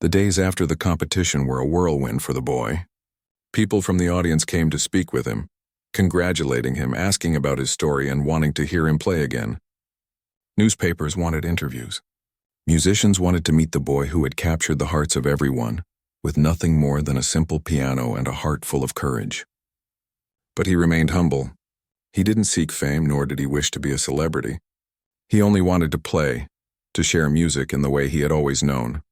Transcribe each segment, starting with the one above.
The days after the competition were a whirlwind for the boy. People from the audience came to speak with him, congratulating him, asking about his story, and wanting to hear him play again. Newspapers wanted interviews. Musicians wanted to meet the boy who had captured the hearts of everyone, with nothing more than a simple piano and a heart full of courage. But he remained humble. He didn't seek fame, nor did he wish to be a celebrity. He only wanted to play, to share music in the way he had always known.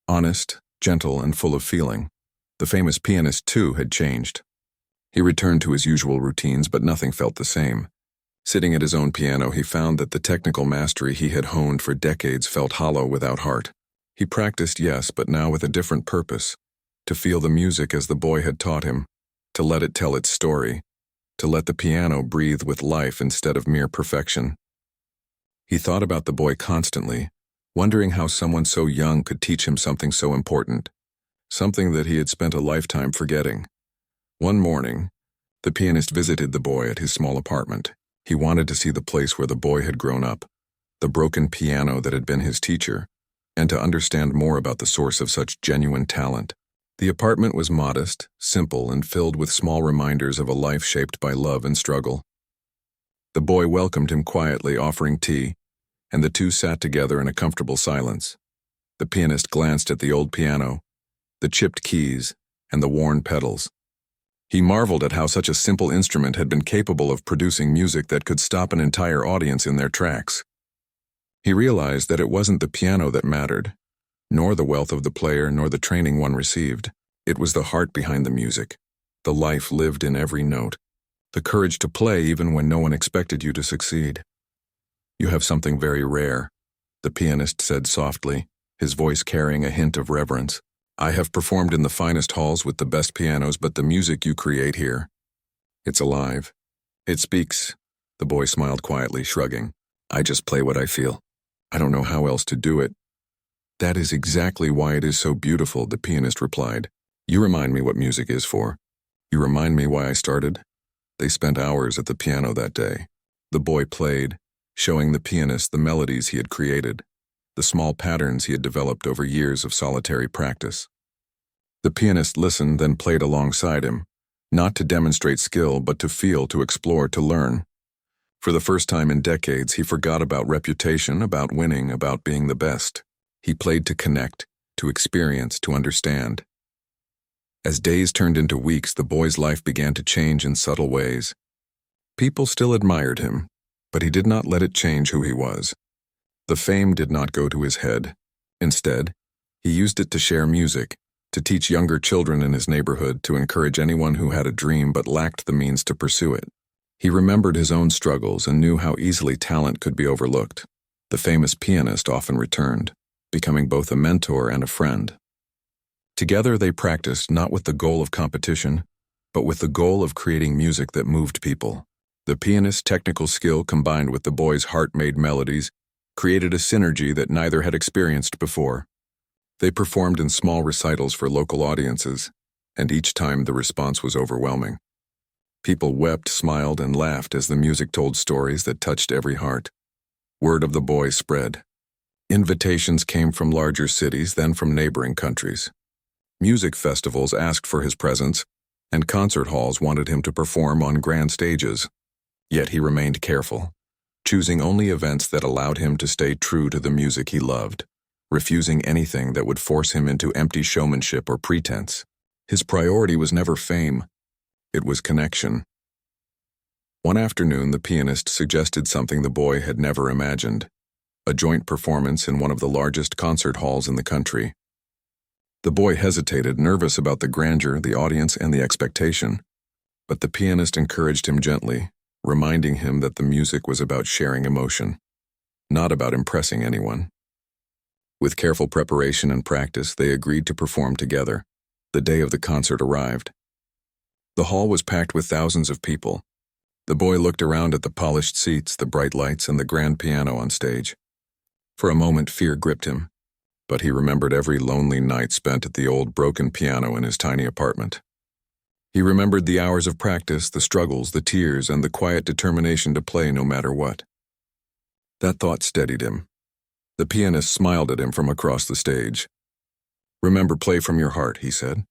Honest, gentle, and full of feeling. The famous pianist, too, had changed. He returned to his usual routines, but nothing felt the same. Sitting at his own piano, he found that the technical mastery he had honed for decades felt hollow without heart. He practiced, yes, but now with a different purpose. To feel the music as the boy had taught him, to let it tell its story, to let the piano breathe with life instead of mere perfection. He thought about the boy constantly, wondering how someone so young could teach him something so important, something that he had spent a lifetime forgetting. One morning, the pianist visited the boy at his small apartment. He wanted to see the place where the boy had grown up, the broken piano that had been his teacher, and to understand more about the source of such genuine talent. The apartment was modest, simple, and filled with small reminders of a life shaped by love and struggle. The boy welcomed him quietly, offering tea, and the two sat together in a comfortable silence. The pianist glanced at the old piano, the chipped keys, and the worn pedals. He marveled at how such a simple instrument had been capable of producing music that could stop an entire audience in their tracks. He realized that it wasn't the piano that mattered, nor the wealth of the player, nor the training one received. It was the heart behind the music, the life lived in every note, the courage to play even when no one expected you to succeed. "You have something very rare," the pianist said softly, his voice carrying a hint of reverence. "I have performed in the finest halls with the best pianos, but the music you create here, it's alive. It speaks." The boy smiled quietly, shrugging. "I just play what I feel. I don't know how else to do it." "That is exactly why it is so beautiful," the pianist replied. "You remind me what music is for. You remind me why I started." They spent hours at the piano that day. The boy played, showing the pianist the melodies he had created, the small patterns he had developed over years of solitary practice. The pianist listened, then played alongside him, not to demonstrate skill, but to feel, to explore, to learn. For the first time in decades, he forgot about reputation, about winning, about being the best. He played to connect, to experience, to understand. As days turned into weeks, the boy's life began to change in subtle ways. People still admired him, but he did not let it change who he was. The fame did not go to his head. Instead, he used it to share music, to teach younger children in his neighborhood, to encourage anyone who had a dream but lacked the means to pursue it. He remembered his own struggles and knew how easily talent could be overlooked. The famous pianist often returned, becoming both a mentor and a friend. Together they practiced not with the goal of competition, but with the goal of creating music that moved people. The pianist's technical skill combined with the boy's heart-made melodies created a synergy that neither had experienced before. They performed in small recitals for local audiences, and each time the response was overwhelming. People wept, smiled, and laughed as the music told stories that touched every heart. Word of the boy spread. Invitations came from larger cities, then from neighboring countries. Music festivals asked for his presence, and concert halls wanted him to perform on grand stages. Yet he remained careful, choosing only events that allowed him to stay true to the music he loved, refusing anything that would force him into empty showmanship or pretense. His priority was never fame. It was connection. One afternoon, the pianist suggested something the boy had never imagined, a joint performance in one of the largest concert halls in the country. The boy hesitated, nervous about the grandeur, the audience, and the expectation, but the pianist encouraged him gently, reminding him that the music was about sharing emotion, not about impressing anyone. With careful preparation and practice, they agreed to perform together. The day of the concert arrived. The hall was packed with thousands of people. The boy looked around at the polished seats, the bright lights, and the grand piano on stage. For a moment, fear gripped him, but he remembered every lonely night spent at the old broken piano in his tiny apartment. He remembered the hours of practice, the struggles, the tears, and the quiet determination to play no matter what. That thought steadied him. The pianist smiled at him from across the stage. "Remember, play from your heart," he said.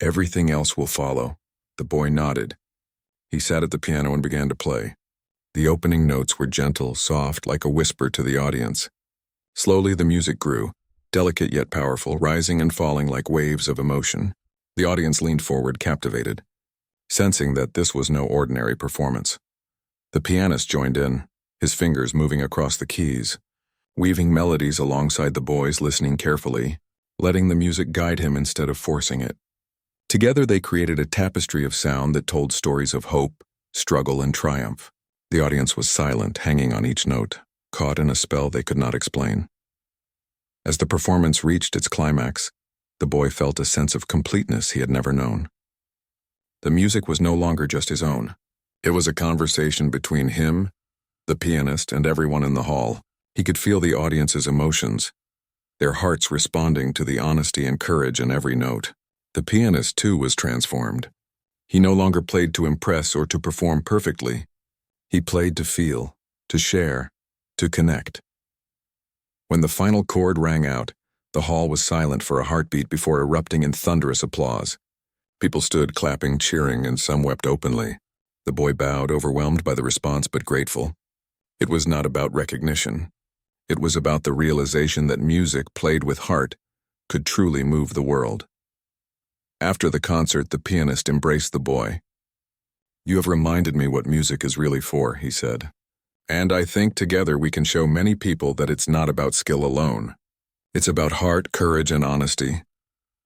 "Everything else will follow." The boy nodded. He sat at the piano and began to play. The opening notes were gentle, soft, like a whisper to the audience. Slowly the music grew, delicate yet powerful, rising and falling like waves of emotion. The audience leaned forward, captivated, sensing that this was no ordinary performance. The pianist joined in, his fingers moving across the keys, weaving melodies alongside the boys, listening carefully, letting the music guide him instead of forcing it. Together they created a tapestry of sound that told stories of hope, struggle, and triumph. The audience was silent, hanging on each note, caught in a spell they could not explain. As the performance reached its climax, the boy felt a sense of completeness he had never known. The music was no longer just his own. It was a conversation between him, the pianist, and everyone in the hall. He could feel the audience's emotions, their hearts responding to the honesty and courage in every note. The pianist, too, was transformed. He no longer played to impress or to perform perfectly. He played to feel, to share, to connect. When the final chord rang out, the hall was silent for a heartbeat before erupting in thunderous applause. People stood clapping, cheering, and some wept openly. The boy bowed, overwhelmed by the response but grateful. It was not about recognition. It was about the realization that music played with heart could truly move the world. After the concert, the pianist embraced the boy. "You have reminded me what music is really for," he said. "And I think together we can show many people that it's not about skill alone. It's about heart, courage, and honesty."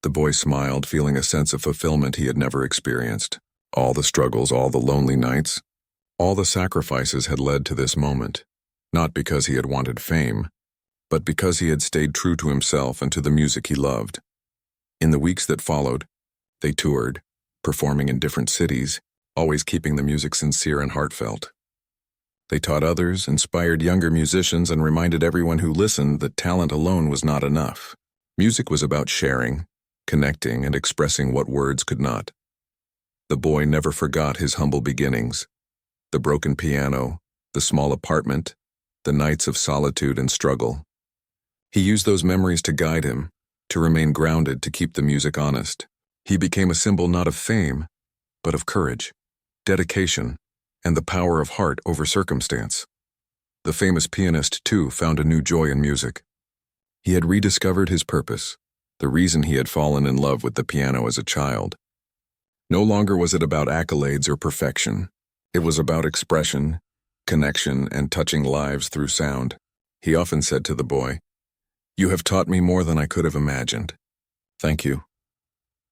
The boy smiled, feeling a sense of fulfillment he had never experienced. All the struggles, all the lonely nights, all the sacrifices had led to this moment, not because he had wanted fame, but because he had stayed true to himself and to the music he loved. In the weeks that followed, they toured, performing in different cities, always keeping the music sincere and heartfelt. They taught others, inspired younger musicians, and reminded everyone who listened that talent alone was not enough. Music was about sharing, connecting, and expressing what words could not. The boy never forgot his humble beginnings, the broken piano, the small apartment, the nights of solitude and struggle. He used those memories to guide him, to remain grounded, to keep the music honest. He became a symbol not of fame, but of courage, dedication, and the power of heart over circumstance. The famous pianist, too, found a new joy in music. He had rediscovered his purpose, the reason he had fallen in love with the piano as a child. No longer was it about accolades or perfection. It was about expression, connection, and touching lives through sound. He often said to the boy, "You have taught me more than I could have imagined. Thank you."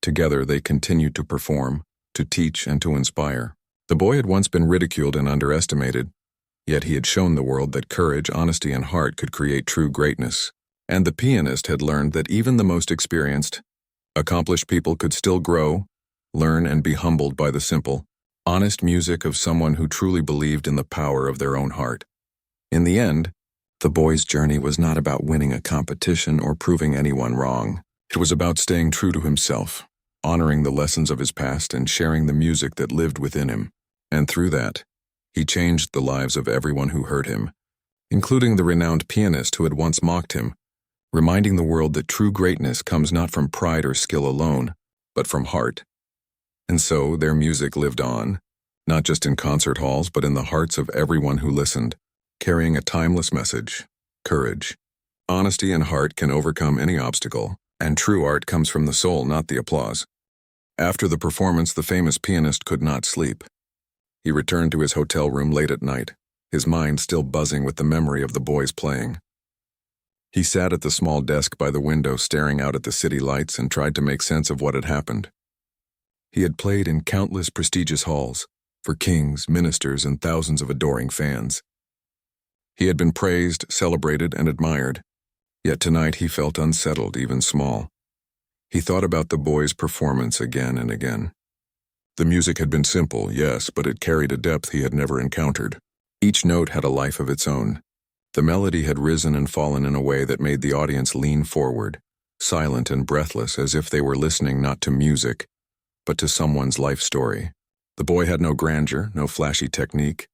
Together they continued to perform, to teach, and to inspire. The boy had once been ridiculed and underestimated, yet he had shown the world that courage, honesty, and heart could create true greatness. And the pianist had learned that even the most experienced, accomplished people could still grow, learn, and be humbled by the simple, honest music of someone who truly believed in the power of their own heart. In the end, the boy's journey was not about winning a competition or proving anyone wrong. It was about staying true to himself, honoring the lessons of his past, and sharing the music that lived within him. And through that, he changed the lives of everyone who heard him, including the renowned pianist who had once mocked him, reminding the world that true greatness comes not from pride or skill alone, but from heart. And so their music lived on, not just in concert halls, but in the hearts of everyone who listened, carrying a timeless message: courage, honesty, and heart can overcome any obstacle, and true art comes from the soul, not the applause. After the performance, the famous pianist could not sleep. He returned to his hotel room late at night, his mind still buzzing with the memory of the boys playing. He sat at the small desk by the window, staring out at the city lights, and tried to make sense of what had happened. He had played in countless prestigious halls, for kings, ministers, and thousands of adoring fans. He had been praised, celebrated, and admired, yet tonight he felt unsettled, even small. He thought about the boy's performance again and again. The music had been simple, yes, but it carried a depth he had never encountered. Each note had a life of its own. The melody had risen and fallen in a way that made the audience lean forward, silent and breathless, as if they were listening not to music, but to someone's life story. The boy had no grandeur, no flashy technique,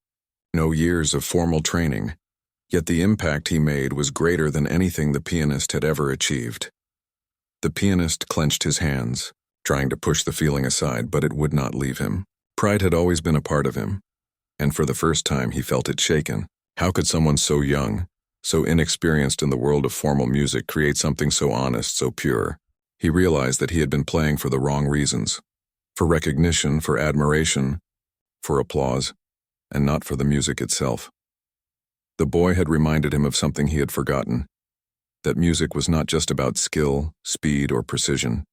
no years of formal training, yet the impact he made was greater than anything the pianist had ever achieved. The pianist clenched his hands, trying to push the feeling aside, but it would not leave him. Pride had always been a part of him, and for the first time he felt it shaken. How could someone so young, so inexperienced in the world of formal music, create something so honest, so pure? He realized that he had been playing for the wrong reasons. For recognition, for admiration, for applause, and not for the music itself. The boy had reminded him of something he had forgotten, that music was not just about skill, speed, or precision.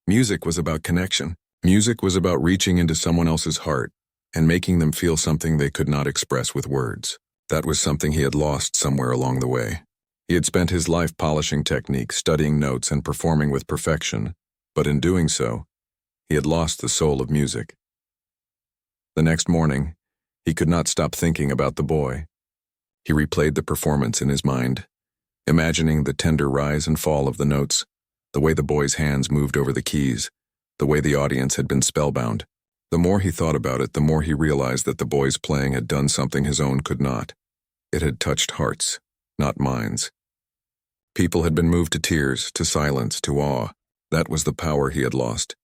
Music was about connection. Music was about reaching into someone else's heart and making them feel something they could not express with words. That was something he had lost somewhere along the way. He had spent his life polishing technique, studying notes, and performing with perfection, but in doing so, he had lost the soul of music. The next morning, he could not stop thinking about the boy. He replayed the performance in his mind, imagining the tender rise and fall of the notes, the way the boy's hands moved over the keys, the way the audience had been spellbound. The more he thought about it, the more he realized that the boy's playing had done something his own could not. It had touched hearts, not minds. People had been moved to tears, to silence, to awe. That was the power he had lost.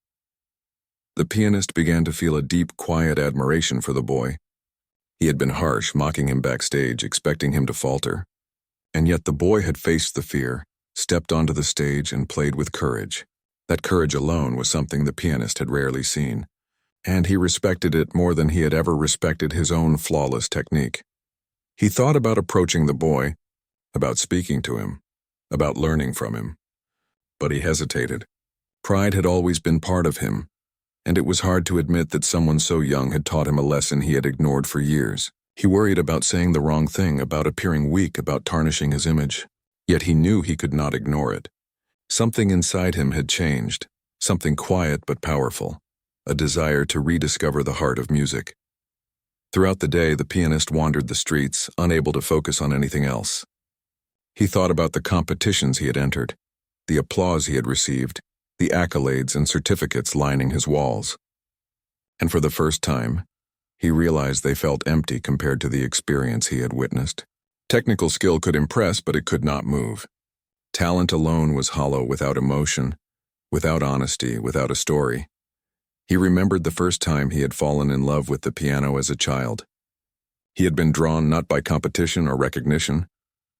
The pianist began to feel a deep, quiet admiration for the boy. He had been harsh, mocking him backstage, expecting him to falter. And yet the boy had faced the fear, stepped onto the stage, and played with courage. That courage alone was something the pianist had rarely seen, and he respected it more than he had ever respected his own flawless technique. He thought about approaching the boy, about speaking to him, about learning from him. But he hesitated. Pride had always been part of him, and it was hard to admit that someone so young had taught him a lesson he had ignored for years. He worried about saying the wrong thing, about appearing weak, about tarnishing his image. Yet he knew he could not ignore it. Something inside him had changed, something quiet but powerful, a desire to rediscover the heart of music. Throughout the day, the pianist wandered the streets, unable to focus on anything else. He thought about the competitions he had entered, the applause he had received, the accolades and certificates lining his walls. And for the first time, he realized they felt empty compared to the experience he had witnessed. Technical skill could impress, but it could not move. Talent alone was hollow, without emotion, without honesty, without a story. He remembered the first time he had fallen in love with the piano as a child. He had been drawn not by competition or recognition,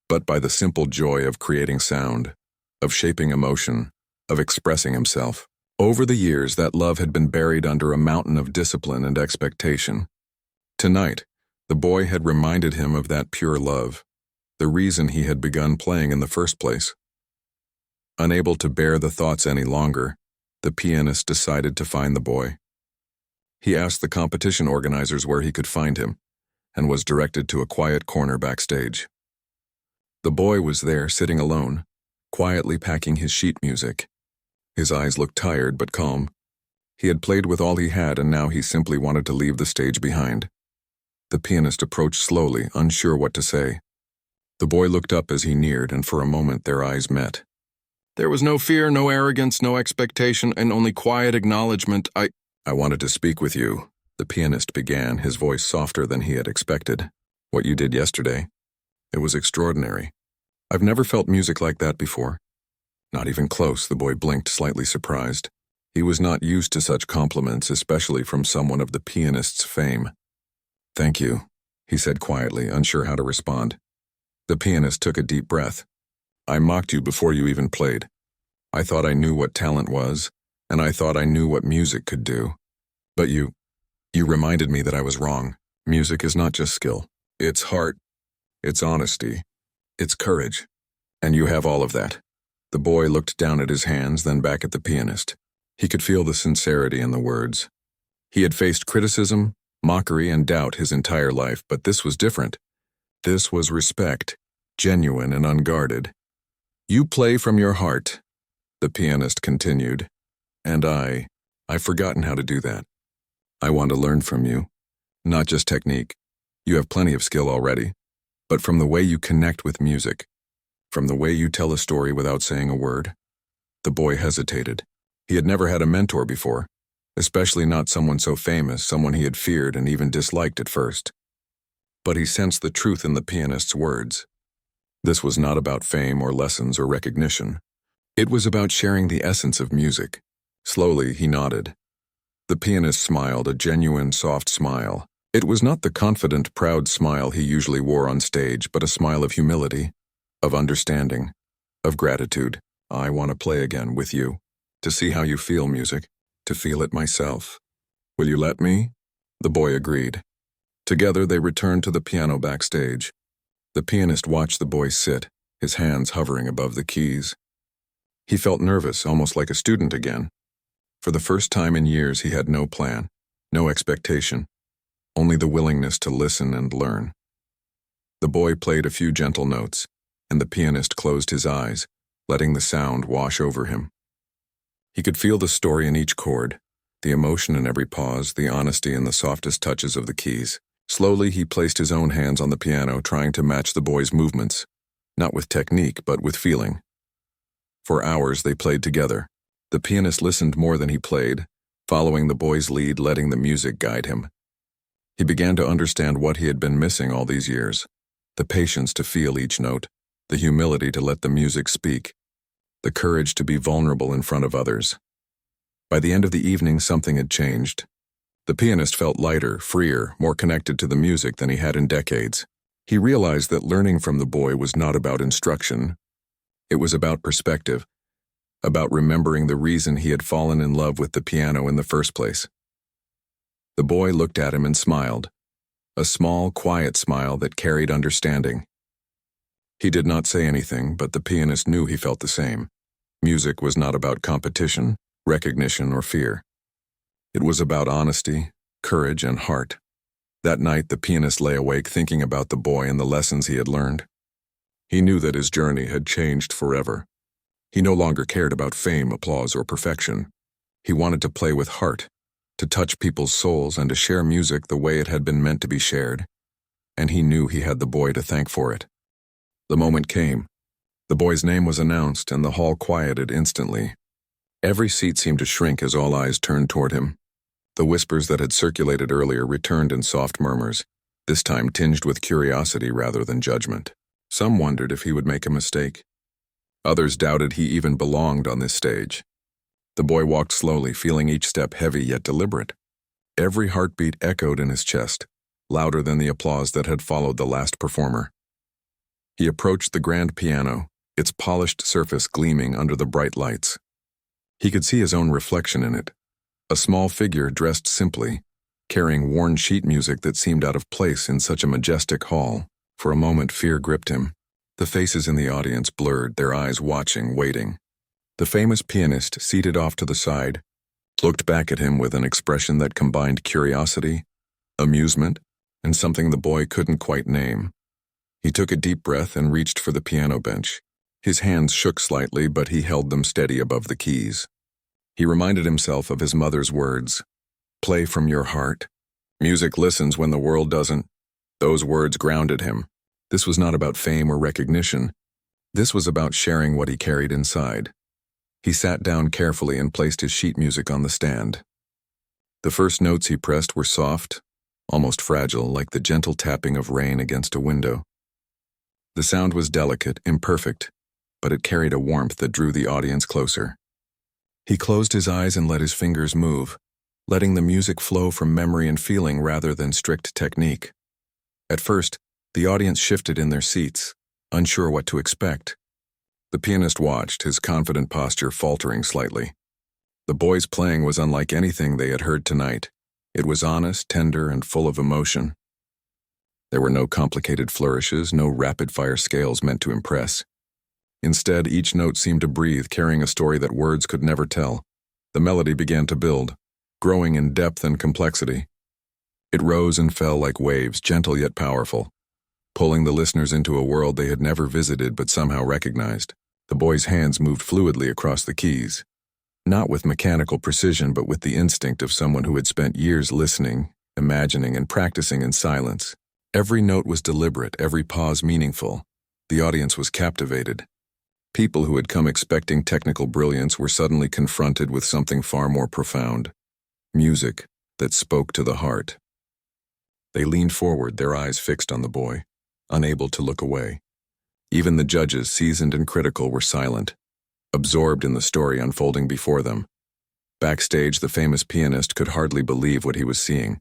but by the simple joy of creating sound, of shaping emotion, of expressing himself. Over the years, that love had been buried under a mountain of discipline and expectation. Tonight, the boy had reminded him of that pure love, the reason he had begun playing in the first place. Unable to bear the thoughts any longer, the pianist decided to find the boy. He asked the competition organizers where he could find him, and was directed to a quiet corner backstage. The boy was there, sitting alone, quietly packing his sheet music. His eyes looked tired but calm. He had played with all he had, and now he simply wanted to leave the stage behind. The pianist approached slowly, unsure what to say. The boy looked up as he neared, and for a moment their eyes met. There was no fear, no arrogance, no expectation, and only quiet acknowledgement. I wanted to speak with you, the pianist began, his voice softer than he had expected. What you did yesterday, it was extraordinary. I've never felt music like that before. Not even close, the boy blinked, slightly surprised. He was not used to such compliments, especially from someone of the pianist's fame. Thank you, he said quietly, unsure how to respond. The pianist took a deep breath. I mocked you before you even played. I thought I knew what talent was, and I thought I knew what music could do. But you reminded me that I was wrong. Music is not just skill. It's heart, it's honesty, it's courage. And you have all of that. The boy looked down at his hands, then back at the pianist. He could feel the sincerity in the words. He had faced criticism, mockery, and doubt his entire life, but this was different. This was respect, genuine and unguarded. You play from your heart, the pianist continued, and I've forgotten how to do that. I want to learn from you, not just technique. You have plenty of skill already, but from the way you connect with music, from the way you tell a story without saying a word. The boy hesitated. He had never had a mentor before, especially not someone so famous, someone he had feared and even disliked at first. But he sensed the truth in the pianist's words. This was not about fame or lessons or recognition. It was about sharing the essence of music. Slowly, he nodded. The pianist smiled, a genuine, soft smile. It was not the confident, proud smile he usually wore on stage, but a smile of humility, of understanding, of gratitude. I want to play again with you, to see how you feel music, to feel it myself. Will you let me? The boy agreed. Together they returned to the piano backstage. The pianist watched the boy sit, his hands hovering above the keys. He felt nervous, almost like a student again. For the first time in years he had no plan, no expectation, only the willingness to listen and learn. The boy played a few gentle notes, and the pianist closed his eyes, letting the sound wash over him. He could feel the story in each chord, the emotion in every pause, the honesty in the softest touches of the keys. Slowly he placed his own hands on the piano, trying to match the boy's movements, not with technique, but with feeling. For hours they played together. The pianist listened more than he played, following the boy's lead, letting the music guide him. He began to understand what he had been missing all these years, the patience to feel each note, the humility to let the music speak, the courage to be vulnerable in front of others. By the end of the evening, something had changed. The pianist felt lighter, freer, more connected to the music than he had in decades. He realized that learning from the boy was not about instruction. It was about perspective, about remembering the reason he had fallen in love with the piano in the first place. The boy looked at him and smiled, a small, quiet smile that carried understanding. He did not say anything, but the pianist knew he felt the same. Music was not about competition, recognition, or fear. It was about honesty, courage, and heart. That night, the pianist lay awake thinking about the boy and the lessons he had learned. He knew that his journey had changed forever. He no longer cared about fame, applause, or perfection. He wanted to play with heart, to touch people's souls, and to share music the way it had been meant to be shared. And he knew he had the boy to thank for it. The moment came. The boy's name was announced, and the hall quieted instantly. Every seat seemed to shrink as all eyes turned toward him. The whispers that had circulated earlier returned in soft murmurs, this time tinged with curiosity rather than judgment. Some wondered if he would make a mistake. Others doubted he even belonged on this stage. The boy walked slowly, feeling each step heavy yet deliberate. Every heartbeat echoed in his chest, louder than the applause that had followed the last performer. He approached the grand piano, its polished surface gleaming under the bright lights. He could see his own reflection in it, a small figure dressed simply, carrying worn sheet music that seemed out of place in such a majestic hall. For a moment, fear gripped him. The faces in the audience blurred, their eyes watching, waiting. The famous pianist, seated off to the side, looked back at him with an expression that combined curiosity, amusement, and something the boy couldn't quite name. He took a deep breath and reached for the piano bench. His hands shook slightly, but he held them steady above the keys. He reminded himself of his mother's words, "Play from your heart. Music listens when the world doesn't." Those words grounded him. This was not about fame or recognition. This was about sharing what he carried inside. He sat down carefully and placed his sheet music on the stand. The first notes he pressed were soft, almost fragile, like the gentle tapping of rain against a window. The sound was delicate, imperfect, but it carried a warmth that drew the audience closer. He closed his eyes and let his fingers move, letting the music flow from memory and feeling rather than strict technique. At first, the audience shifted in their seats, unsure what to expect. The pianist watched, his confident posture faltering slightly. The boy's playing was unlike anything they had heard tonight. It was honest, tender, and full of emotion. There were no complicated flourishes, no rapid-fire scales meant to impress. Instead, each note seemed to breathe, carrying a story that words could never tell. The melody began to build, growing in depth and complexity. It rose and fell like waves, gentle yet powerful, pulling the listeners into a world they had never visited but somehow recognized. The boy's hands moved fluidly across the keys, not with mechanical precision but with the instinct of someone who had spent years listening, imagining, and practicing in silence. Every note was deliberate, every pause meaningful. The audience was captivated. People who had come expecting technical brilliance were suddenly confronted with something far more profound: music that spoke to the heart. They leaned forward, their eyes fixed on the boy, unable to look away. Even the judges, seasoned and critical, were silent, absorbed in the story unfolding before them. Backstage, the famous pianist could hardly believe what he was seeing.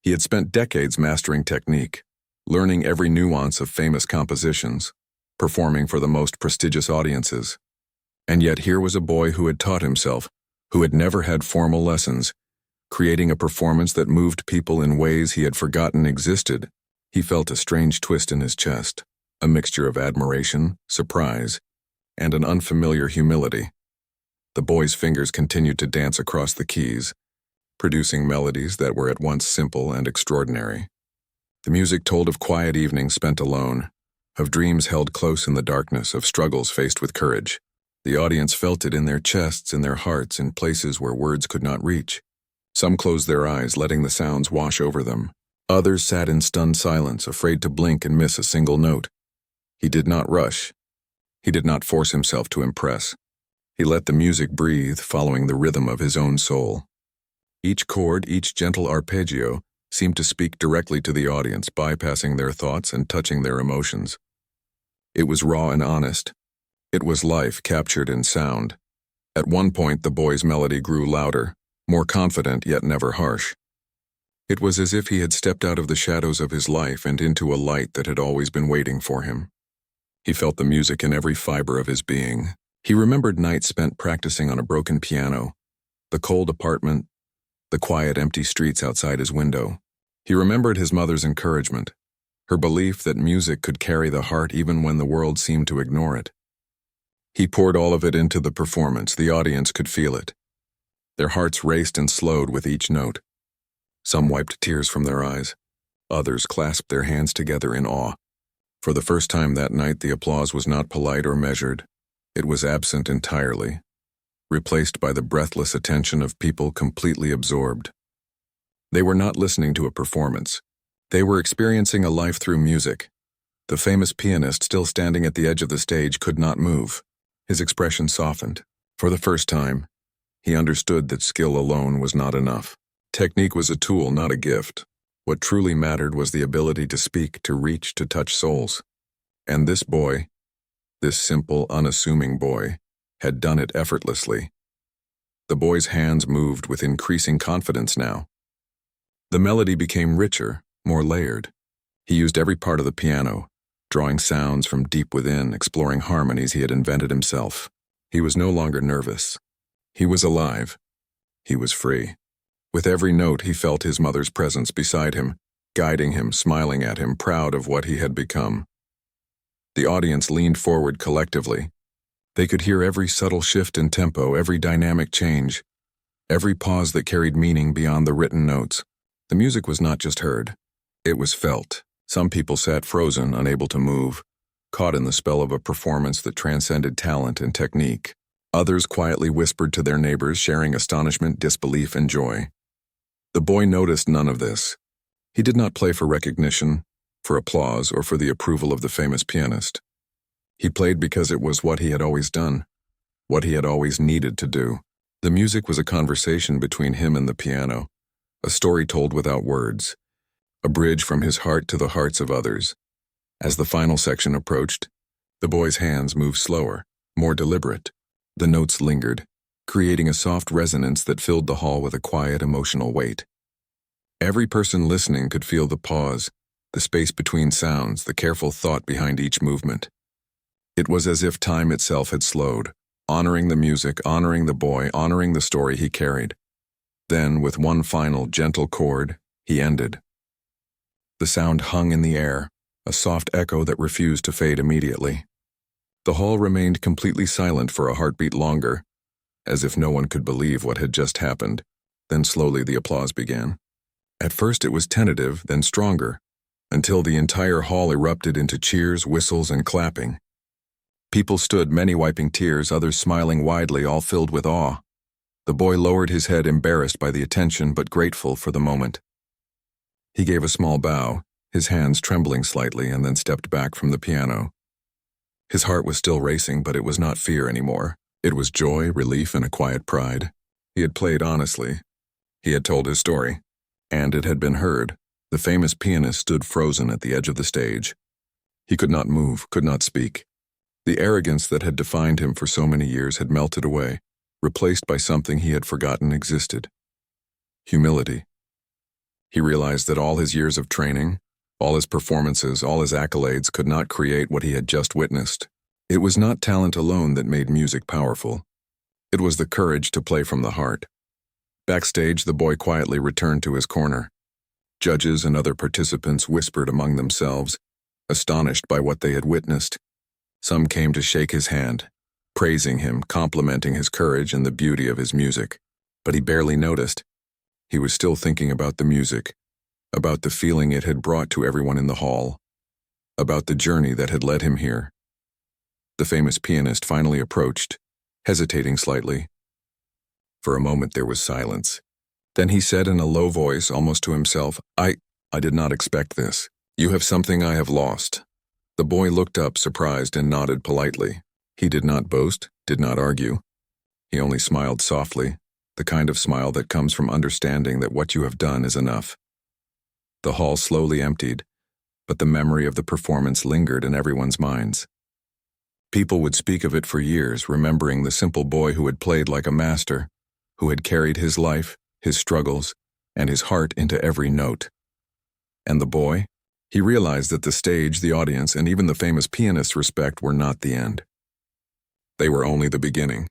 He had spent decades mastering technique, learning every nuance of famous compositions, performing for the most prestigious audiences. And yet here was a boy who had taught himself, who had never had formal lessons, creating a performance that moved people in ways he had forgotten existed. He felt a strange twist in his chest, a mixture of admiration, surprise, and an unfamiliar humility. The boy's fingers continued to dance across the keys, producing melodies that were at once simple and extraordinary. The music told of quiet evenings spent alone, of dreams held close in the darkness, of struggles faced with courage. The audience felt it in their chests, in their hearts, in places where words could not reach. Some closed their eyes, letting the sounds wash over them. Others sat in stunned silence, afraid to blink and miss a single note. He did not rush. He did not force himself to impress. He let the music breathe, following the rhythm of his own soul. Each chord, each gentle arpeggio, seemed to speak directly to the audience, bypassing their thoughts and touching their emotions. It was raw and honest. It was life captured in sound. At one point, the boy's melody grew louder, more confident yet never harsh. It was as if he had stepped out of the shadows of his life and into a light that had always been waiting for him. He felt the music in every fiber of his being. He remembered nights spent practicing on a broken piano, the cold apartment, the quiet, empty streets outside his window. He remembered his mother's encouragement, her belief that music could carry the heart even when the world seemed to ignore it. He poured all of it into the performance. The audience could feel it. Their hearts raced and slowed with each note. Some wiped tears from their eyes. Others clasped their hands together in awe. For the first time that night, the applause was not polite or measured. It was absent entirely, replaced by the breathless attention of people completely absorbed. They were not listening to a performance. They were experiencing a life through music. The famous pianist, still standing at the edge of the stage, could not move. His expression softened. For the first time, he understood that skill alone was not enough. Technique was a tool, not a gift. What truly mattered was the ability to speak, to reach, to touch souls. And this boy, this simple, unassuming boy, had done it effortlessly. The boy's hands moved with increasing confidence now. The melody became richer, more layered. He used every part of the piano, drawing sounds from deep within, exploring harmonies he had invented himself. He was no longer nervous. He was alive. He was free. With every note, he felt his mother's presence beside him, guiding him, smiling at him, proud of what he had become. The audience leaned forward collectively. They could hear every subtle shift in tempo, every dynamic change, every pause that carried meaning beyond the written notes. The music was not just heard, it was felt. Some people sat frozen, unable to move, caught in the spell of a performance that transcended talent and technique. Others quietly whispered to their neighbors, sharing astonishment, disbelief, and joy. The boy noticed none of this. He did not play for recognition, for applause, or for the approval of the famous pianist. He played because it was what he had always done, what he had always needed to do. The music was a conversation between him and the piano, a story told without words, a bridge from his heart to the hearts of others. As the final section approached, the boy's hands moved slower, more deliberate. The notes lingered, creating a soft resonance that filled the hall with a quiet, emotional weight. Every person listening could feel the pause, the space between sounds, the careful thought behind each movement. It was as if time itself had slowed, honoring the music, honoring the boy, honoring the story he carried. Then, with one final, gentle chord, he ended. The sound hung in the air, a soft echo that refused to fade immediately. The hall remained completely silent for a heartbeat longer, as if no one could believe what had just happened. Then slowly the applause began. At first it was tentative, then stronger, until the entire hall erupted into cheers, whistles, and clapping. People stood, many wiping tears, others smiling widely, all filled with awe. The boy lowered his head, embarrassed by the attention but grateful for the moment. He gave a small bow, his hands trembling slightly, and then stepped back from the piano. His heart was still racing, but it was not fear anymore. It was joy, relief, and a quiet pride. He had played honestly. He had told his story, and it had been heard. The famous pianist stood frozen at the edge of the stage. He could not move, could not speak. The arrogance that had defined him for so many years had melted away, replaced by something he had forgotten existed. Humility. He realized that all his years of training, all his performances, all his accolades could not create what he had just witnessed. It was not talent alone that made music powerful. It was the courage to play from the heart. Backstage, the boy quietly returned to his corner. Judges and other participants whispered among themselves, astonished by what they had witnessed. Some came to shake his hand, praising him, complimenting his courage and the beauty of his music. But he barely noticed. He was still thinking about the music, about the feeling it had brought to everyone in the hall, about the journey that had led him here. The famous pianist finally approached, hesitating slightly. For a moment there was silence. Then he said in a low voice, almost to himself, I did not expect this. You have something I have lost. The boy looked up, surprised, and nodded politely. He did not boast, did not argue. He only smiled softly, the kind of smile that comes from understanding that what you have done is enough. The hall slowly emptied, but the memory of the performance lingered in everyone's minds. People would speak of it for years, remembering the simple boy who had played like a master, who had carried his life, his struggles, and his heart into every note. And the boy? He realized that the stage, the audience, and even the famous pianist's respect were not the end. They were only the beginning.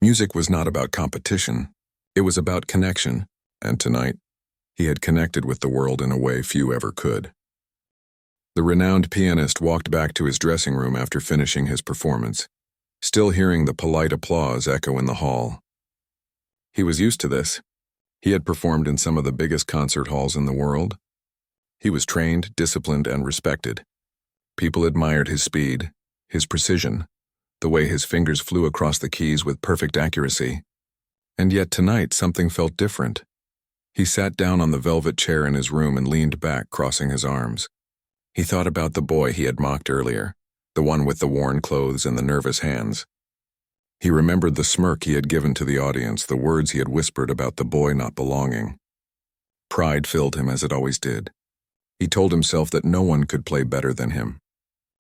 Music was not about competition. It was about connection, and tonight, he had connected with the world in a way few ever could. The renowned pianist walked back to his dressing room after finishing his performance, still hearing the polite applause echo in the hall. He was used to this. He had performed in some of the biggest concert halls in the world. He was trained, disciplined, and respected. People admired his speed, his precision, the way his fingers flew across the keys with perfect accuracy. And yet tonight something felt different. He sat down on the velvet chair in his room and leaned back, crossing his arms. He thought about the boy he had mocked earlier, the one with the worn clothes and the nervous hands. He remembered the smirk he had given to the audience, the words he had whispered about the boy not belonging. Pride filled him as it always did. He told himself that no one could play better than him.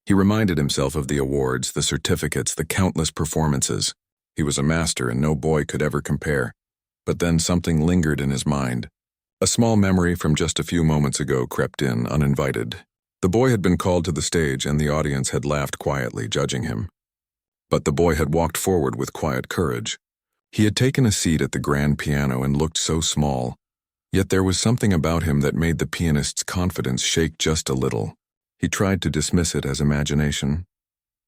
He reminded himself of the awards, the certificates, the countless performances. He was a master and no boy could ever compare. But then something lingered in his mind. A small memory from just a few moments ago crept in, uninvited. The boy had been called to the stage and the audience had laughed quietly, judging him. But the boy had walked forward with quiet courage. He had taken a seat at the grand piano and looked so small. Yet there was something about him that made the pianist's confidence shake just a little. He tried to dismiss it as imagination.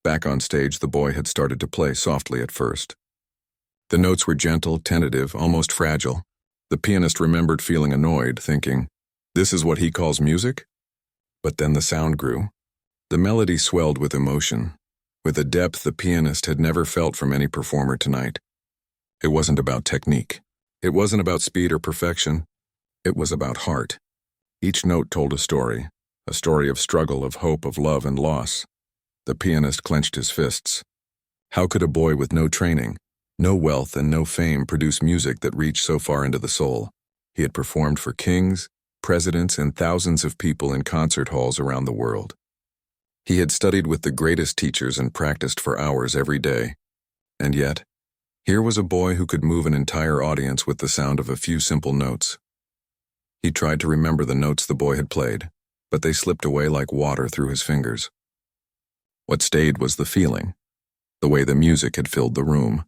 Back on stage, the boy had started to play softly at first. The notes were gentle, tentative, almost fragile. The pianist remembered feeling annoyed, thinking, "This is what he calls music?" But then the sound grew. The melody swelled with emotion, with a depth the pianist had never felt from any performer tonight. It wasn't about technique. It wasn't about speed or perfection. It was about heart. Each note told a story of struggle, of hope, of love and loss. The pianist clenched his fists. How could a boy with no training, no wealth, and no fame produce music that reached so far into the soul? He had performed for kings, presidents, and thousands of people in concert halls around the world. He had studied with the greatest teachers and practiced for hours every day. And yet, here was a boy who could move an entire audience with the sound of a few simple notes. He tried to remember the notes the boy had played, but they slipped away like water through his fingers. What stayed was the feeling, the way the music had filled the room,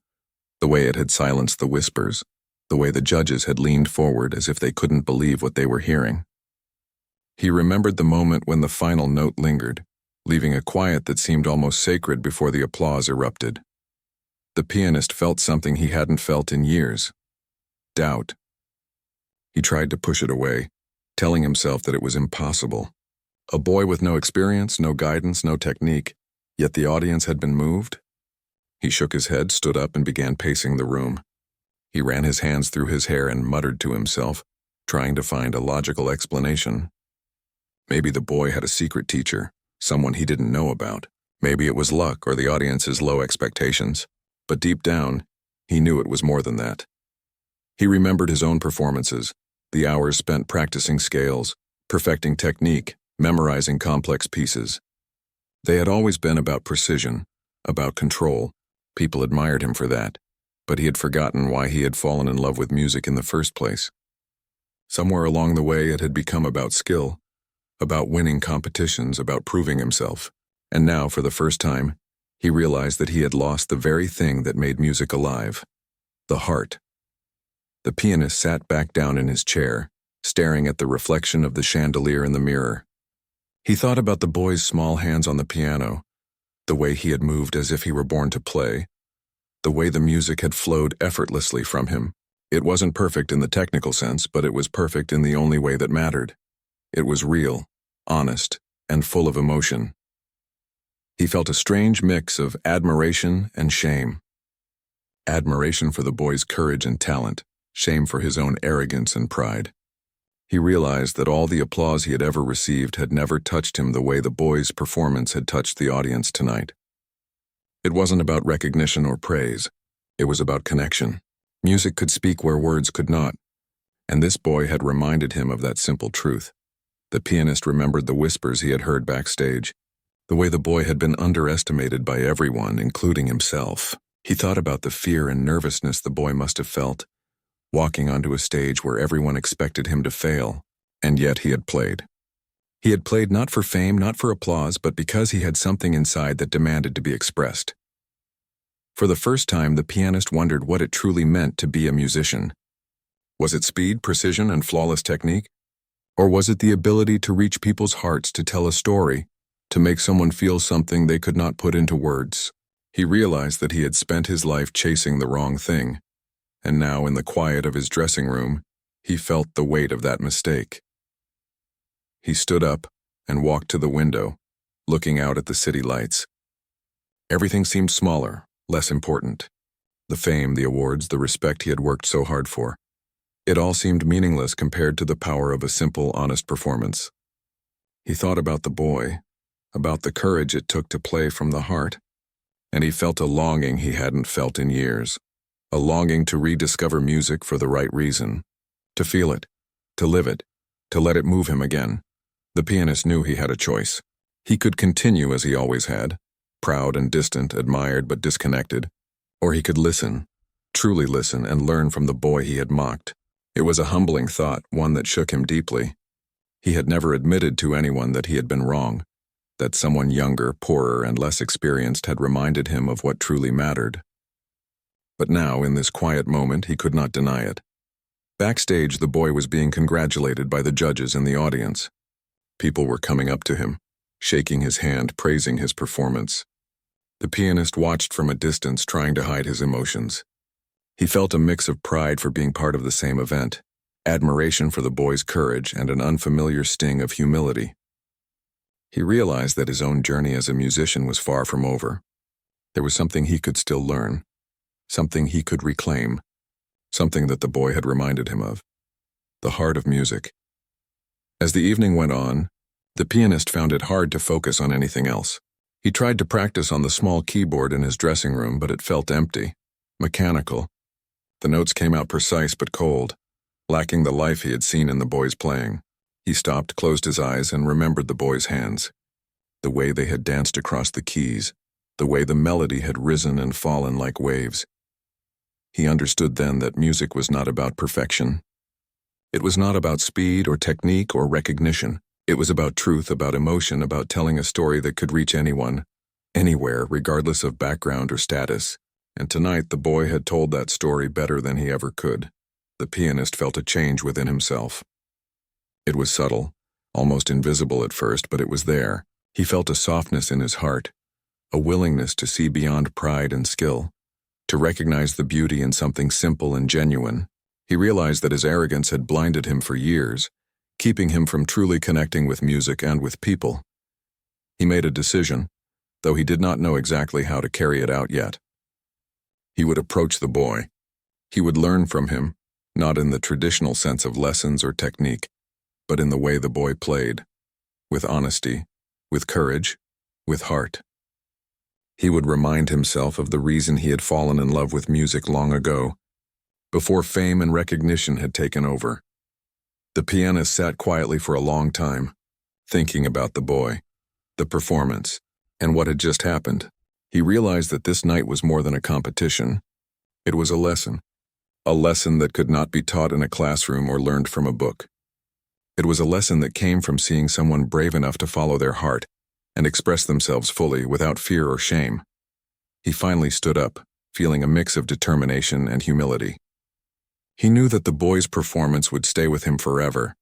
the way it had silenced the whispers, the way the judges had leaned forward as if they couldn't believe what they were hearing. He remembered the moment when the final note lingered, leaving a quiet that seemed almost sacred before the applause erupted. The pianist felt something he hadn't felt in years: doubt. He tried to push it away, telling himself that it was impossible. A boy with no experience, no guidance, no technique, yet the audience had been moved. He shook his head, stood up, and began pacing the room. He ran his hands through his hair and muttered to himself, trying to find a logical explanation. Maybe the boy had a secret teacher, someone he didn't know about. Maybe it was luck or the audience's low expectations. But deep down, he knew it was more than that. He remembered his own performances, the hours spent practicing scales, perfecting technique, memorizing complex pieces. They had always been about precision, about control. People admired him for that, but he had forgotten why he had fallen in love with music in the first place. Somewhere along the way it had become about skill, about winning competitions, about proving himself. And now, for the first time, he realized that he had lost the very thing that made music alive: the heart. The pianist sat back down in his chair, staring at the reflection of the chandelier in the mirror. He thought about the boy's small hands on the piano, the way he had moved as if he were born to play, the way the music had flowed effortlessly from him. It wasn't perfect in the technical sense, but it was perfect in the only way that mattered. It was real, honest, and full of emotion. He felt a strange mix of admiration and shame. Admiration for the boy's courage and talent, shame for his own arrogance and pride. He realized that all the applause he had ever received had never touched him the way the boy's performance had touched the audience tonight. It wasn't about recognition or praise. It was about connection. Music could speak where words could not, and this boy had reminded him of that simple truth. The pianist remembered the whispers he had heard backstage, the way the boy had been underestimated by everyone, including himself. He thought about the fear and nervousness the boy must have felt, walking onto a stage where everyone expected him to fail, and yet he had played. He had played not for fame, not for applause, but because he had something inside that demanded to be expressed. For the first time, the pianist wondered what it truly meant to be a musician. Was it speed, precision, and flawless technique? Or was it the ability to reach people's hearts, to tell a story, to make someone feel something they could not put into words? He realized that he had spent his life chasing the wrong thing, and now in the quiet of his dressing room, he felt the weight of that mistake. He stood up and walked to the window, looking out at the city lights. Everything seemed smaller, less important. The fame, the awards, the respect he had worked so hard for. It all seemed meaningless compared to the power of a simple, honest performance. He thought about the boy, about the courage it took to play from the heart, and he felt a longing he hadn't felt in years, a longing to rediscover music for the right reason, to feel it, to live it, to let it move him again. The pianist knew he had a choice. He could continue as he always had, proud and distant, admired but disconnected, or he could listen, truly listen, and learn from the boy he had mocked. It was a humbling thought, one that shook him deeply. He had never admitted to anyone that he had been wrong, that someone younger, poorer, and less experienced had reminded him of what truly mattered. But now, in this quiet moment, he could not deny it. Backstage, the boy was being congratulated by the judges in the audience. People were coming up to him, shaking his hand, praising his performance. The pianist watched from a distance, trying to hide his emotions. He felt a mix of pride for being part of the same event, admiration for the boy's courage, and an unfamiliar sting of humility. He realized that his own journey as a musician was far from over. There was something he could still learn, something he could reclaim, something that the boy had reminded him of: the heart of music. As the evening went on, the pianist found it hard to focus on anything else. He tried to practice on the small keyboard in his dressing room, but it felt empty, mechanical. The notes came out precise but cold, lacking the life he had seen in the boy's playing. He stopped, closed his eyes, and remembered the boy's hands, the way they had danced across the keys, the way the melody had risen and fallen like waves. He understood then that music was not about perfection. It was not about speed or technique or recognition. It was about truth, about emotion, about telling a story that could reach anyone, anywhere, regardless of background or status. And tonight the boy had told that story better than he ever could. The pianist felt a change within himself. It was subtle, almost invisible at first, but it was there. He felt a softness in his heart, a willingness to see beyond pride and skill, to recognize the beauty in something simple and genuine. He realized that his arrogance had blinded him for years, keeping him from truly connecting with music and with people. He made a decision, though he did not know exactly how to carry it out yet. He would approach the boy. He would learn from him, not in the traditional sense of lessons or technique, but in the way the boy played, with honesty, with courage, with heart. He would remind himself of the reason he had fallen in love with music long ago, before fame and recognition had taken over. The pianist sat quietly for a long time, thinking about the boy, the performance, and what had just happened. He realized that this night was more than a competition. It was a lesson that could not be taught in a classroom or learned from a book. It was a lesson that came from seeing someone brave enough to follow their heart and express themselves fully without fear or shame. He finally stood up, feeling a mix of determination and humility. He knew that the boy's performance would stay with him forever,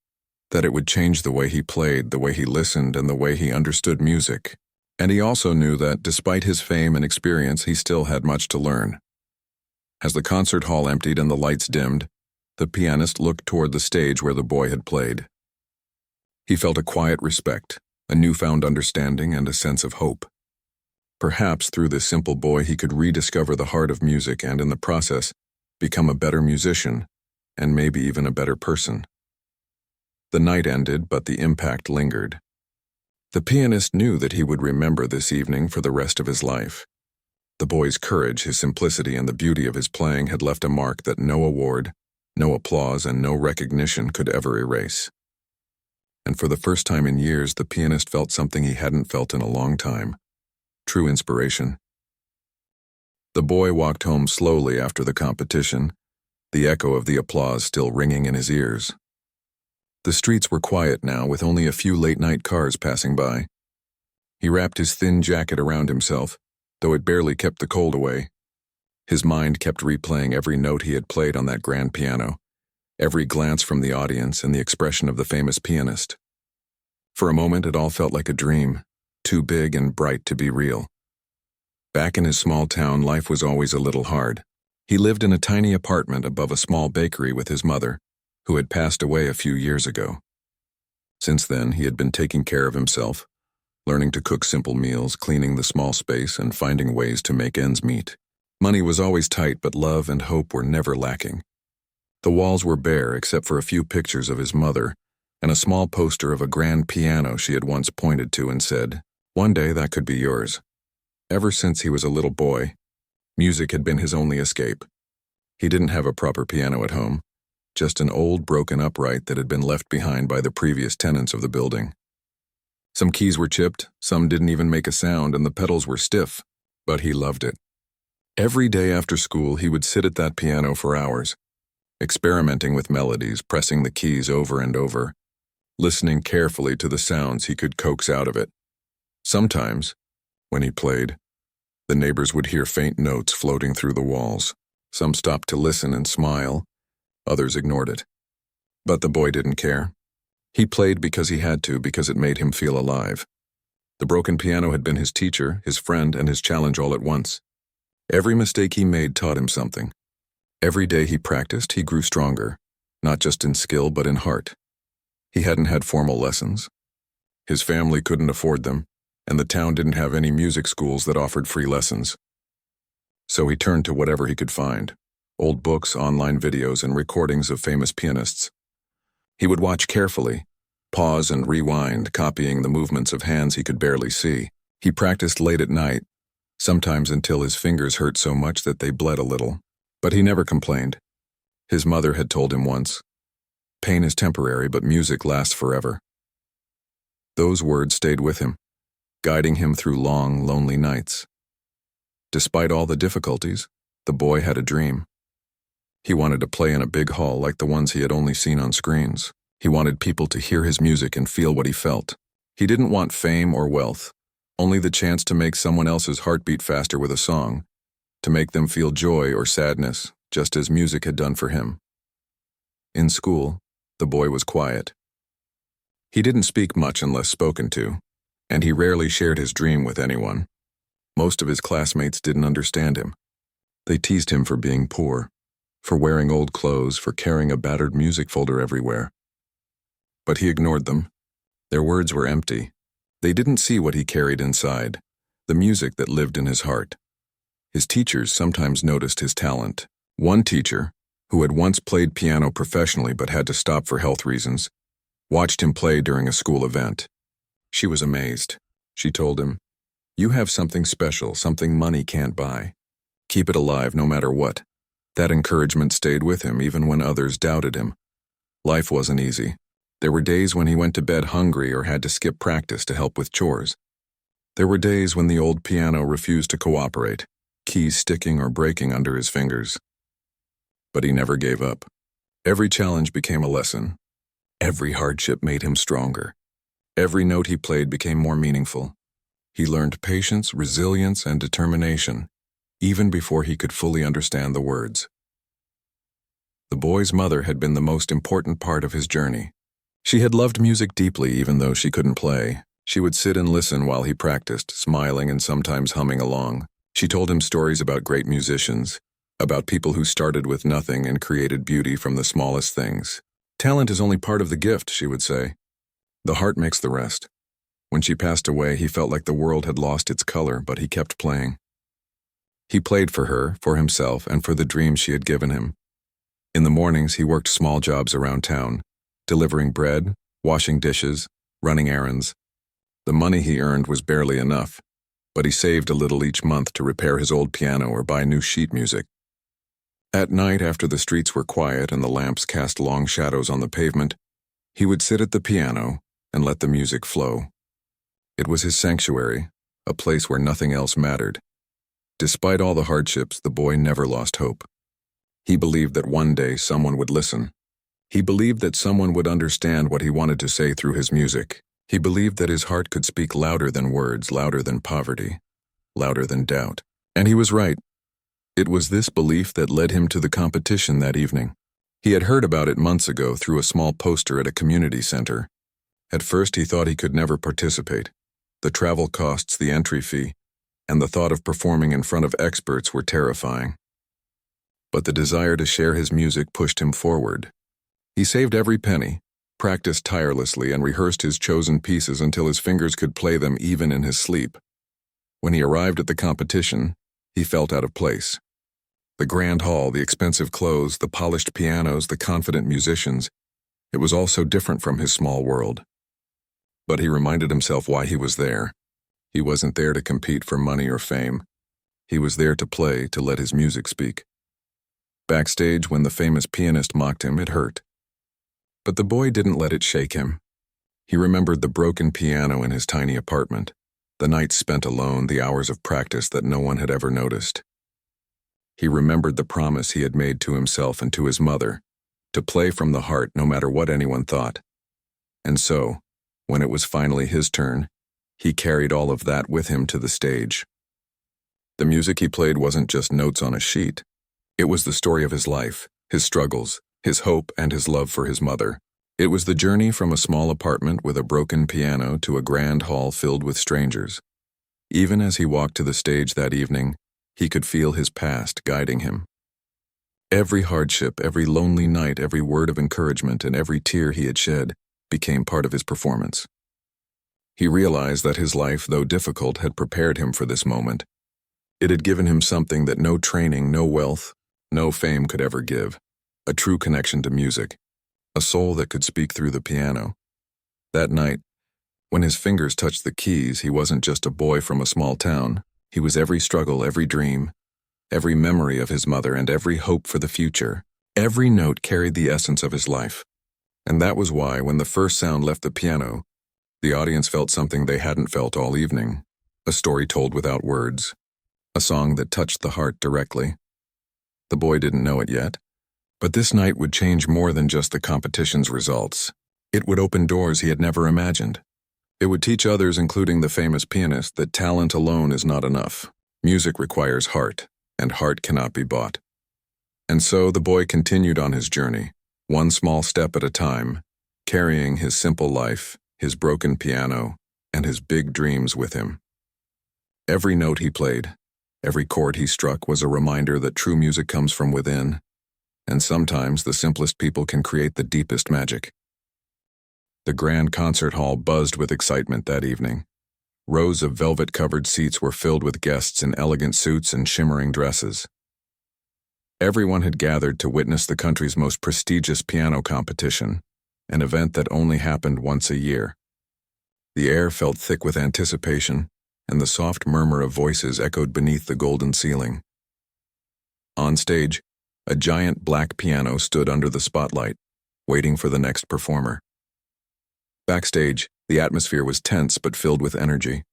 that it would change the way he played, the way he listened, and the way he understood music. And he also knew that, despite his fame and experience, he still had much to learn. As the concert hall emptied and the lights dimmed, the pianist looked toward the stage where the boy had played. He felt a quiet respect, a newfound understanding, and a sense of hope. Perhaps through this simple boy he could rediscover the heart of music and, in the process, become a better musician, and maybe even a better person. The night ended, but the impact lingered. The pianist knew that he would remember this evening for the rest of his life. The boy's courage, his simplicity, and the beauty of his playing had left a mark that no award, no applause, and no recognition could ever erase. And for the first time in years, the pianist felt something he hadn't felt in a long time: true inspiration. The boy walked home slowly after the competition, the echo of the applause still ringing in his ears. The streets were quiet now, with only a few late-night cars passing by. He wrapped his thin jacket around himself, though it barely kept the cold away. His mind kept replaying every note he had played on that grand piano, every glance from the audience and the expression of the famous pianist. For a moment it all felt like a dream, too big and bright to be real. Back in his small town, life was always a little hard. He lived in a tiny apartment above a small bakery with his mother, who had passed away a few years ago. Since then, he had been taking care of himself, learning to cook simple meals, cleaning the small space, and finding ways to make ends meet. Money was always tight, but love and hope were never lacking. The walls were bare except for a few pictures of his mother and a small poster of a grand piano she had once pointed to and said, "One day that could be yours." Ever since he was a little boy, music had been his only escape. He didn't have a proper piano at home, just an old broken upright that had been left behind by the previous tenants of the building. Some keys were chipped, some didn't even make a sound, and the pedals were stiff, but he loved it. Every day after school, he would sit at that piano for hours, experimenting with melodies, pressing the keys over and over, listening carefully to the sounds he could coax out of it. Sometimes, when he played, the neighbors would hear faint notes floating through the walls. Some stopped to listen and smile, others ignored it. But the boy didn't care. He played because he had to, because it made him feel alive. The broken piano had been his teacher, his friend, and his challenge all at once. Every mistake he made taught him something. Every day he practiced, he grew stronger, not just in skill but in heart. He hadn't had formal lessons. His family couldn't afford them, and the town didn't have any music schools that offered free lessons. So he turned to whatever he could find: old books, online videos, and recordings of famous pianists. He would watch carefully, pause and rewind, copying the movements of hands he could barely see. He practiced late at night, sometimes until his fingers hurt so much that they bled a little. But he never complained. His mother had told him once, "Pain is temporary, but music lasts forever." Those words stayed with him, guiding him through long, lonely nights. Despite all the difficulties, the boy had a dream. He wanted to play in a big hall like the ones he had only seen on screens. He wanted people to hear his music and feel what he felt. He didn't want fame or wealth, only the chance to make someone else's heart beat faster with a song, to make them feel joy or sadness, just as music had done for him. In school, the boy was quiet. He didn't speak much unless spoken to, and he rarely shared his dream with anyone. Most of his classmates didn't understand him. They teased him for being poor, for wearing old clothes, for carrying a battered music folder everywhere. But he ignored them. Their words were empty. They didn't see what he carried inside, the music that lived in his heart. His teachers sometimes noticed his talent. One teacher, who had once played piano professionally but had to stop for health reasons, watched him play during a school event. She was amazed. She told him, "You have something special, something money can't buy. Keep it alive no matter what." That encouragement stayed with him even when others doubted him. Life wasn't easy. There were days when he went to bed hungry or had to skip practice to help with chores. There were days when the old piano refused to cooperate, keys sticking or breaking under his fingers. But he never gave up. Every challenge became a lesson. Every hardship made him stronger. Every note he played became more meaningful. He learned patience, resilience, and determination, even before he could fully understand the words. The boy's mother had been the most important part of his journey. She had loved music deeply even though she couldn't play. She would sit and listen while he practiced, smiling and sometimes humming along. She told him stories about great musicians, about people who started with nothing and created beauty from the smallest things. Talent is only part of the gift, she would say. The heart makes the rest. When she passed away, he felt like the world had lost its color, but he kept playing. He played for her, for himself, and for the dreams she had given him. In the mornings, he worked small jobs around town, delivering bread, washing dishes, running errands. The money he earned was barely enough, but he saved a little each month to repair his old piano or buy new sheet music. At night, after the streets were quiet and the lamps cast long shadows on the pavement, he would sit at the piano and let the music flow. It was his sanctuary, a place where nothing else mattered. Despite all the hardships, the boy never lost hope. He believed that one day someone would listen. He believed that someone would understand what he wanted to say through his music. He believed that his heart could speak louder than words, louder than poverty, louder than doubt. And he was right. It was this belief that led him to the competition that evening. He had heard about it months ago through a small poster at a community center. At first he thought he could never participate. The travel costs, the entry fee, and the thought of performing in front of experts were terrifying. But the desire to share his music pushed him forward. He saved every penny, practiced tirelessly, and rehearsed his chosen pieces until his fingers could play them even in his sleep. When he arrived at the competition, he felt out of place. The grand hall, the expensive clothes, the polished pianos, the confident musicians, it was all so different from his small world. But he reminded himself why he was there. He wasn't there to compete for money or fame. He was there to play, to let his music speak. Backstage, when the famous pianist mocked him, it hurt. But the boy didn't let it shake him. He remembered the broken piano in his tiny apartment, the nights spent alone, the hours of practice that no one had ever noticed. He remembered the promise he had made to himself and to his mother, to play from the heart no matter what anyone thought. And so, when it was finally his turn, he carried all of that with him to the stage. The music he played wasn't just notes on a sheet. It was the story of his life, his struggles, his hope, and his love for his mother. It was the journey from a small apartment with a broken piano to a grand hall filled with strangers. Even as he walked to the stage that evening, he could feel his past guiding him. Every hardship, every lonely night, every word of encouragement, and every tear he had shed became part of his performance. He realized that his life, though difficult, had prepared him for this moment. It had given him something that no training, no wealth, no fame could ever give. A true connection to music, a soul that could speak through the piano. That night, when his fingers touched the keys, he wasn't just a boy from a small town. He was every struggle, every dream, every memory of his mother, and every hope for the future. Every note carried the essence of his life. And that was why, when the first sound left the piano, the audience felt something they hadn't felt all evening. A story told without words. A song that touched the heart directly. The boy didn't know it yet. But this night would change more than just the competition's results. It would open doors he had never imagined. It would teach others, including the famous pianist, that talent alone is not enough. Music requires heart, and heart cannot be bought. And so the boy continued on his journey, one small step at a time, carrying his simple life, his broken piano, and his big dreams with him. Every note he played, every chord he struck was a reminder that true music comes from within. And sometimes the simplest people can create the deepest magic. The grand concert hall buzzed with excitement that evening. Rows of velvet-covered seats were filled with guests in elegant suits and shimmering dresses. Everyone had gathered to witness the country's most prestigious piano competition, an event that only happened once a year. The air felt thick with anticipation, and the soft murmur of voices echoed beneath the golden ceiling. On stage, a giant black piano stood under the spotlight, waiting for the next performer. Backstage, the atmosphere was tense but filled with energy.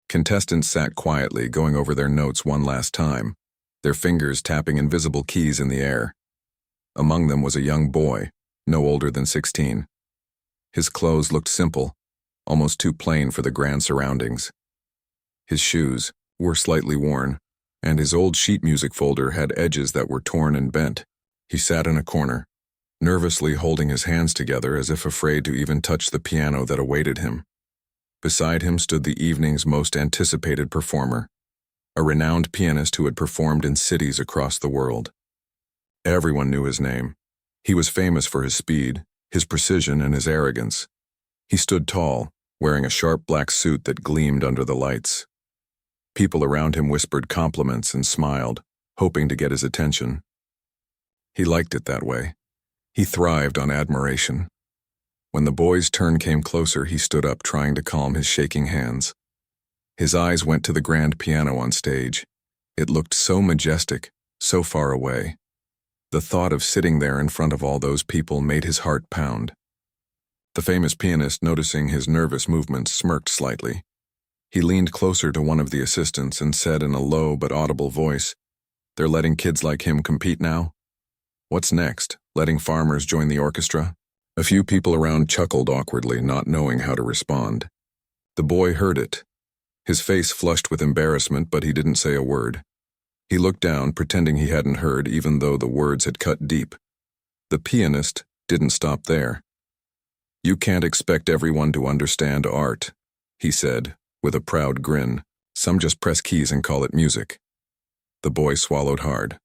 Contestants sat quietly, going over their notes one last time, their fingers tapping invisible keys in the air. Among them was a young boy, no older than 16. His clothes looked simple, almost too plain for the grand surroundings. His shoes were slightly worn, and his old sheet music folder had edges that were torn and bent. He sat in a corner, nervously holding his hands together as if afraid to even touch the piano that awaited him. Beside him stood the evening's most anticipated performer, a renowned pianist who had performed in cities across the world. Everyone knew his name. He was famous for his speed, his precision, and his arrogance. He stood tall, wearing a sharp black suit that gleamed under the lights. People around him whispered compliments and smiled, hoping to get his attention. He liked it that way. He thrived on admiration. When the boy's turn came closer, he stood up, trying to calm his shaking hands. His eyes went to the grand piano on stage. It looked so majestic, so far away. The thought of sitting there in front of all those people made his heart pound. The famous pianist, noticing his nervous movements, smirked slightly. He leaned closer to one of the assistants and said in a low but audible voice, "They're letting kids like him compete now? What's next? Letting farmers join the orchestra?" A few people around chuckled awkwardly, not knowing how to respond. The boy heard it. His face flushed with embarrassment, but he didn't say a word. He looked down, pretending he hadn't heard, even though the words had cut deep. The pianist didn't stop there. "You can't expect everyone to understand art," he said, with a proud grin. "Some just press keys and call it music." The boy swallowed hard.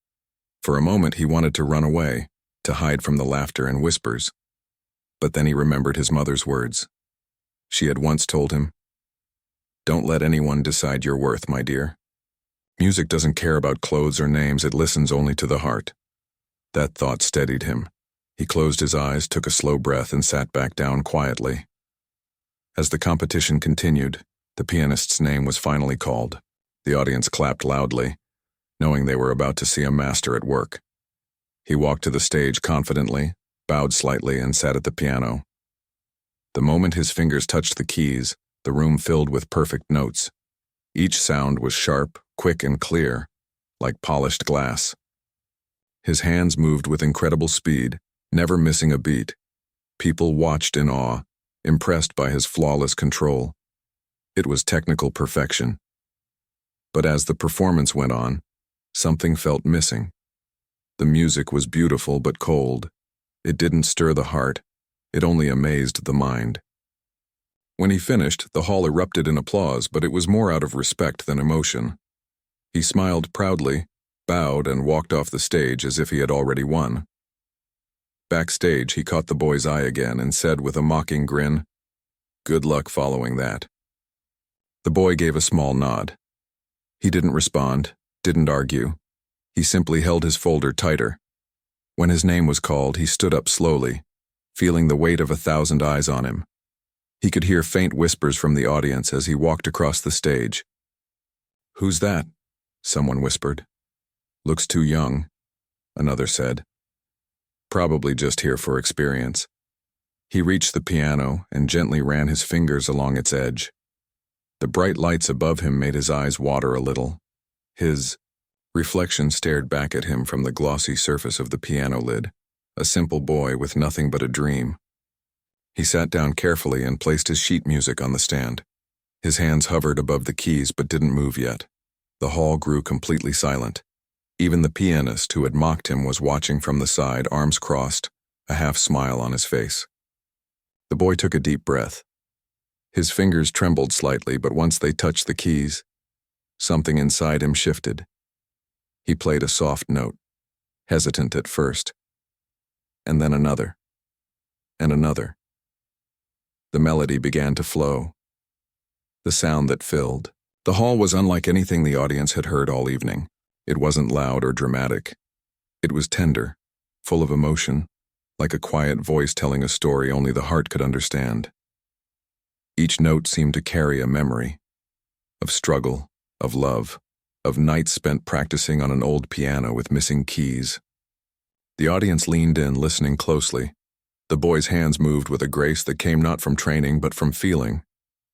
For a moment he wanted to run away, to hide from the laughter and whispers. But then he remembered his mother's words. She had once told him, "Don't let anyone decide your worth, my dear. Music doesn't care about clothes or names, it listens only to the heart." That thought steadied him. He closed his eyes, took a slow breath, and sat back down quietly. As the competition continued, the pianist's name was finally called. The audience clapped loudly, knowing they were about to see a master at work. He walked to the stage confidently, bowed slightly, and sat at the piano. The moment his fingers touched the keys, the room filled with perfect notes. Each sound was sharp, quick, and clear, like polished glass. His hands moved with incredible speed, never missing a beat. People watched in awe, impressed by his flawless control. It was technical perfection. But as the performance went on, something felt missing. The music was beautiful but cold. It didn't stir the heart, it only amazed the mind. When he finished, the hall erupted in applause, but it was more out of respect than emotion. He smiled proudly, bowed, and walked off the stage as if he had already won. Backstage, he caught the boy's eye again and said with a mocking grin, "Good luck following that." The boy gave a small nod. He didn't respond, didn't argue. He simply held his folder tighter. When his name was called, he stood up slowly, feeling the weight of 1,000 eyes on him. He could hear faint whispers from the audience as he walked across the stage. "Who's that?" someone whispered. "Looks too young," another said. "Probably just here for experience." He reached the piano and gently ran his fingers along its edge. The bright lights above him made his eyes water a little. His reflection stared back at him from the glossy surface of the piano lid, a simple boy with nothing but a dream. He sat down carefully and placed his sheet music on the stand. His hands hovered above the keys but didn't move yet. The hall grew completely silent. Even the pianist who had mocked him was watching from the side, arms crossed, a half smile on his face. The boy took a deep breath. His fingers trembled slightly, but once they touched the keys, something inside him shifted. He played a soft note, hesitant at first, and then another, and another. The melody began to flow. The sound that filled. The hall was unlike anything the audience had heard all evening. It wasn't loud or dramatic. It was tender, full of emotion, like a quiet voice telling a story only the heart could understand. Each note seemed to carry a memory of struggle, of love, of nights spent practicing on an old piano with missing keys. The audience leaned in, listening closely. The boy's hands moved with a grace that came not from training but from feeling.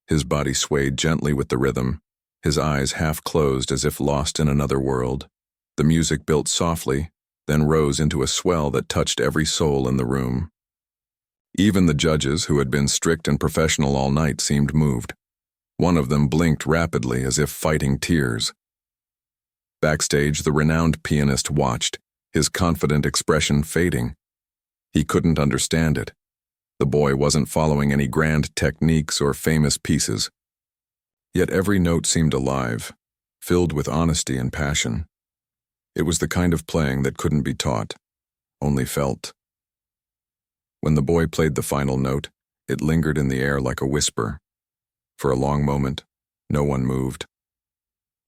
His body swayed gently with the rhythm, his eyes half closed as if lost in another world. The music built softly, then rose into a swell that touched every soul in the room. Even the judges, who had been strict and professional all night, seemed moved. One of them blinked rapidly as if fighting tears. Backstage, the renowned pianist watched, his confident expression fading. He couldn't understand it. The boy wasn't following any grand techniques or famous pieces. Yet every note seemed alive, filled with honesty and passion. It was the kind of playing that couldn't be taught, only felt. When the boy played the final note, it lingered in the air like a whisper. For a long moment, no one moved.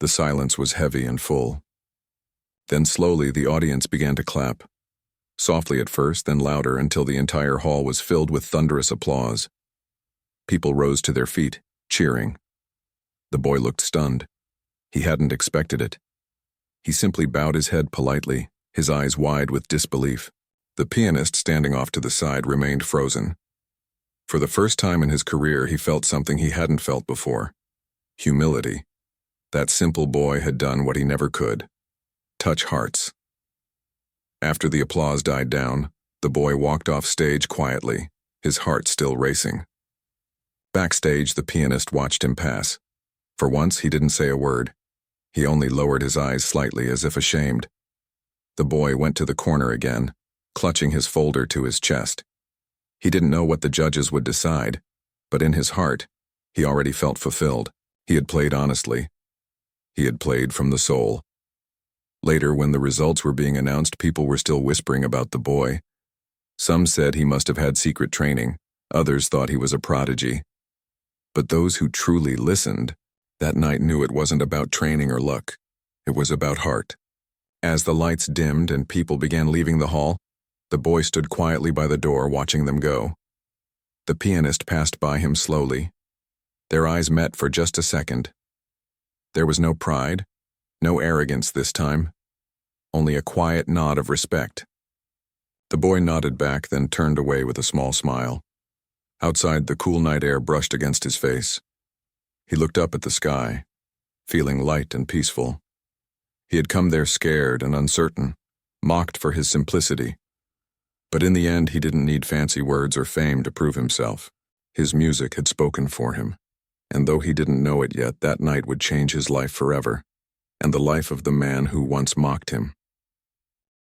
The silence was heavy and full. Then slowly the audience began to clap. Softly at first, then louder, until the entire hall was filled with thunderous applause. People rose to their feet, cheering. The boy looked stunned. He hadn't expected it. He simply bowed his head politely, his eyes wide with disbelief. The pianist, standing off to the side, remained frozen. For the first time in his career, he felt something he hadn't felt before. Humility. That simple boy had done what he never could: touch hearts. After the applause died down, the boy walked off stage quietly, his heart still racing. Backstage, the pianist watched him pass. For once, he didn't say a word. He only lowered his eyes slightly, as if ashamed. The boy went to the corner again, clutching his folder to his chest. He didn't know what the judges would decide, but in his heart, he already felt fulfilled. He had played honestly. He had played from the soul. Later, when the results were being announced, people were still whispering about the boy. Some said he must have had secret training. Others thought he was a prodigy. But those who truly listened that night knew it wasn't about training or luck. It was about heart. As the lights dimmed and people began leaving the hall, the boy stood quietly by the door, watching them go. The pianist passed by him slowly. Their eyes met for just a second. There was no pride, no arrogance this time, only a quiet nod of respect. The boy nodded back, then turned away with a small smile. Outside, the cool night air brushed against his face. He looked up at the sky, feeling light and peaceful. He had come there scared and uncertain, mocked for his simplicity. But in the end, he didn't need fancy words or fame to prove himself. His music had spoken for him. And though he didn't know it yet, that night would change his life forever, and the life of the man who once mocked him.